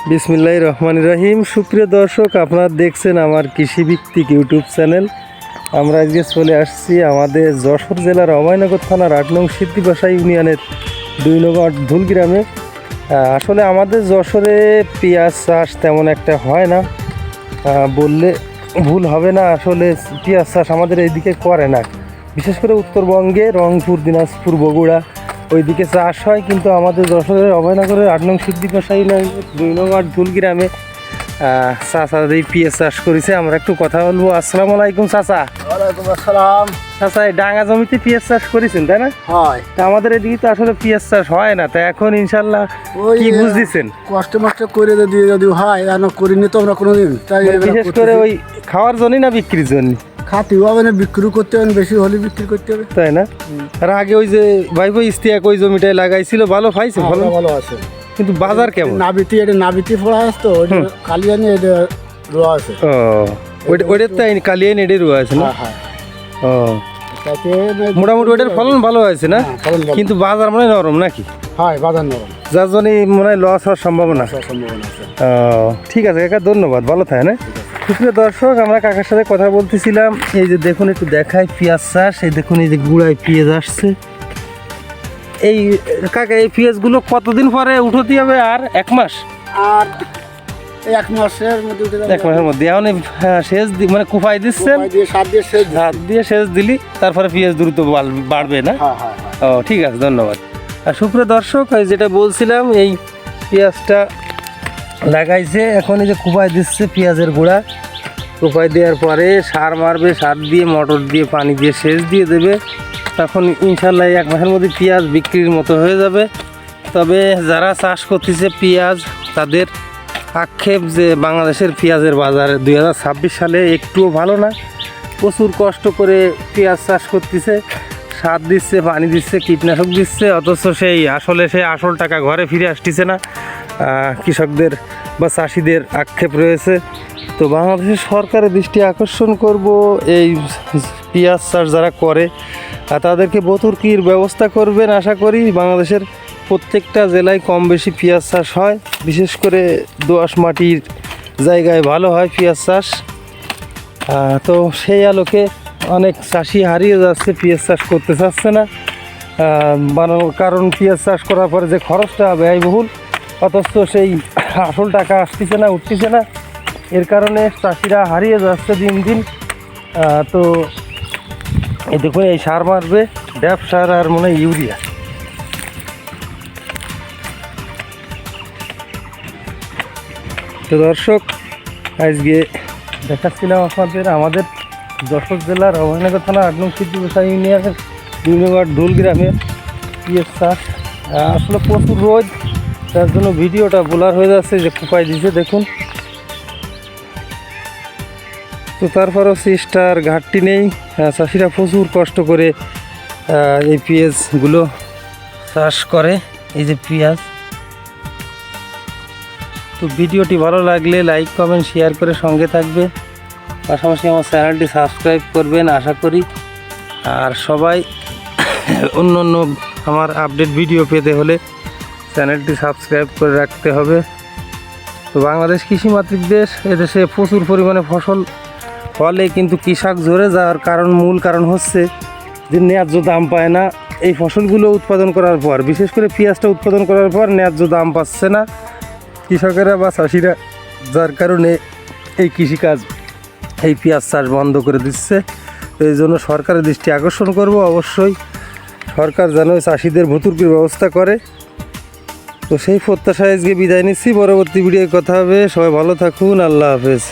বিসমিল্লাহির রহমানির রহিম। সুপ্রিয় দর্শক, আপনারা দেখছেন আমার কৃষিভিত্তিক ইউটিউব চ্যানেল। আমরা আজকে চলে আসছি আমাদের যশোর জেলার অভয়নগর থানার ৮ নং সিদ্দিপাশা ইউনিয়নের ২ নং ধুল গ্রামে। আসলে আমাদের যশোরে পেঁয়াজ চাষ তেমন একটা হয় না, বললে ভুল হবে না। আসলে পেঁয়াজ চাষ আমাদের এইদিকে করে না, বিশেষ করে উত্তরবঙ্গে রংপুর, দিনাজপুর, বগুড়া ওইদিকে চাষ হয়। কিন্তু আমাদের যশোরের অভয়নগরের ৮ নং সিদ্দিপাশা ইউনিয়নের ২ নং ধুল গ্রামে চাচা এই পেঁয়াজ চাষ করেছে। আমরা একটু কথা বলবো। আসসালামু আলাইকুম চাচা। ওয়ালাইকুম আসসালাম। চাচা, এই ডাঙ্গা জমিতে পেঁয়াজ চাষ করেছেন তাই না? হয়। তা আমাদের এদিকে তো আসলে পেঁয়াজ চাষ হয় না, তা এখন ইনশাল্লাহ কি বুঝতেছেন? কষ্ট মষ্ট করে যদি হয়, করিনি তো আমরা কোনোদিন। তাই বিশেষ করে ওই খাওয়ার জন্য না বিক্রির জন্য? খাতেও হবে না, বিক্রি করতে হবে, বেশি হলে বিক্রি করতে হবে, তাই না? আর আগে ওই যে ভাইপো ইস্তিয়াক ওই জমিটায় লাগাইছিল, ভালো পাইছে? ভালো ভালো আছে, কিন্তু বাজার কেমন? নাবিতি ফোড়া আছে তো, কালিয়ানি এটা রোয়া আছে। ও, ওইটার তাই কালিয়ানি এটাই রোয়া আছে না? হ্যাঁ। ও, মোটামুটি ওইটার ফলন ভালো হয়েছে না? কিন্তু বাজার মনে হয় নরম নাকি? হ্যাঁ, বাজার নরম, যার জন্য মনে হয় লস হওয়ার সম্ভাবনা আছে। ঠিক আছে কাকা, ধন্যবাদ, ভালো থাকে না? সুপ্রিয় দর্শক, আমরা কাকার সাথে কথা বলতেছিলাম। এই যে দেখুন, একটু দেখাই পেঁয়াজ চাষ। এই দেখুন, এই যে গুড়ায় পেঁয়াজ আসছে। এই কাকা, এই পেঁয়াজগুলো কতদিন পরে উঠতে হবে? আর 1 মাস? আর 1 মাসের মধ্যে উঠে যাবে। 1 মাসের মধ্যে এখন সেচ মানে কুফাই দিচ্ছেন, সার দিয়ে সেচ দিলি তারপরে পেঁয়াজ দ্রুত বাড়বে না? হ্যাঁ। ও, ঠিক আছে, ধন্যবাদ। আর সুপ্রিয় দর্শক, যেটা বলছিলাম, এই পেঁয়াজটা লাগাইছে, এখন এই যে কুপাই দিচ্ছে পেঁয়াজের গোড়া। কুপাই দেওয়ার পরে সার মারবে, সার দিয়ে মোটর দিয়ে পানি দিয়ে সেচ দিয়ে দেবে। তখন ইনশাল্লাহ 1 মাসের মধ্যে পেঁয়াজ বিক্রির মতো হয়ে যাবে। তবে যারা চাষ করতেছে পেঁয়াজ, তাদের আক্ষেপ যে বাংলাদেশের পেঁয়াজের বাজার 2026 সালে একটুও ভালো না। প্রচুর কষ্ট করে পেঁয়াজ চাষ করতেছে, সার দিচ্ছে, পানি দিচ্ছে, কীটনাশক দিচ্ছে, অথচ সেই আসল টাকা ঘরে ফিরে আসতেছে না। কৃষকদের বা চাষিদের আক্ষেপ রয়েছে। তো বাংলাদেশের সরকারের দৃষ্টি আকর্ষণ করব, এই পেঁয়াজ চাষ যারা করে তাদেরকে ভর্তুকির ব্যবস্থা করবেন। আশা করি বাংলাদেশের প্রত্যেকটা জেলায় কম বেশি পেঁয়াজ চাষ হয়, বিশেষ করে দোআঁশ মাটির জায়গায় ভালো হয় পেঁয়াজ চাষ। তো সেই আলোকে অনেক চাষি হারিয়ে যাচ্ছে, পেঁয়াজ চাষ করতে চাচ্ছে না। কারণ পেঁয়াজ চাষ করার পরে যে খরচটা ব্যয়বহুল, অথচ সেই আসল টাকা আসতেছে না, উঠতেছে না। এর কারণে চাষিরা হারিয়ে যাচ্ছে দিন দিন। তো এই দেখুন, এই সার মারবে, ড্যাপ সার আর মনে হয় ইউরিয়া। তো দর্শক, আজকে দেখাচ্ছিলাম আপনাদের আমাদের যশোর জেলার অভয়নগর থানা ৮ নং সিদ্দিপাশা ইউনিয়নের ২ নং ধুল গ্রামের পেঁয়াজ চাষ। আসলে প্রচুর রোদ, তার জন্য ভিডিওটা ব্লার হয়ে যাচ্ছে। যে কুপাই দিছে দেখুন। তো তারপরও চেষ্টার ঘাটতি নেই, চাষিরা প্রচুর কষ্ট করে এই পেঁয়াজগুলো চাষ করে। এই যে পেঁয়াজ। তো ভিডিওটি ভালো লাগলে লাইক, কমেন্ট, শেয়ার করে সঙ্গে থাকবে। পাশাপাশি আমার চ্যানেলটি সাবস্ক্রাইব করবেন আশা করি। আর সবাই অন্য আমার আপডেট ভিডিও পেতে হলে চ্যানেলটি সাবস্ক্রাইব করে রাখতে হবে। তো বাংলাদেশ কৃষিমাতৃক দেশ, এদেশে প্রচুর পরিমাণে ফসল ফলে, কিন্তু কৃষক ঝরে যাওয়ার মূল কারণ হচ্ছে যে ন্যায্য দাম পায় না। এই ফসলগুলো উৎপাদন করার পর, বিশেষ করে পেঁয়াজটা উৎপাদন করার পর ন্যায্য দাম পাচ্ছে না কৃষকেরা বা চাষিরা, যার কারণে এই কৃষিকাজ, এই পেঁয়াজ চাষ বন্ধ করে দিচ্ছে। তো এই জন্য সরকারের দৃষ্টি আকর্ষণ করব, অবশ্যই সরকার যেন চাষিদের ভর্তুকির ব্যবস্থা করে। তো সেই প্রত্যাশায় আজকে বিদায় নিচ্ছি। পরবর্তী ভিডিওয় কথা হবে। সবাই ভালো থাকুন, আল্লাহ হাফেজ।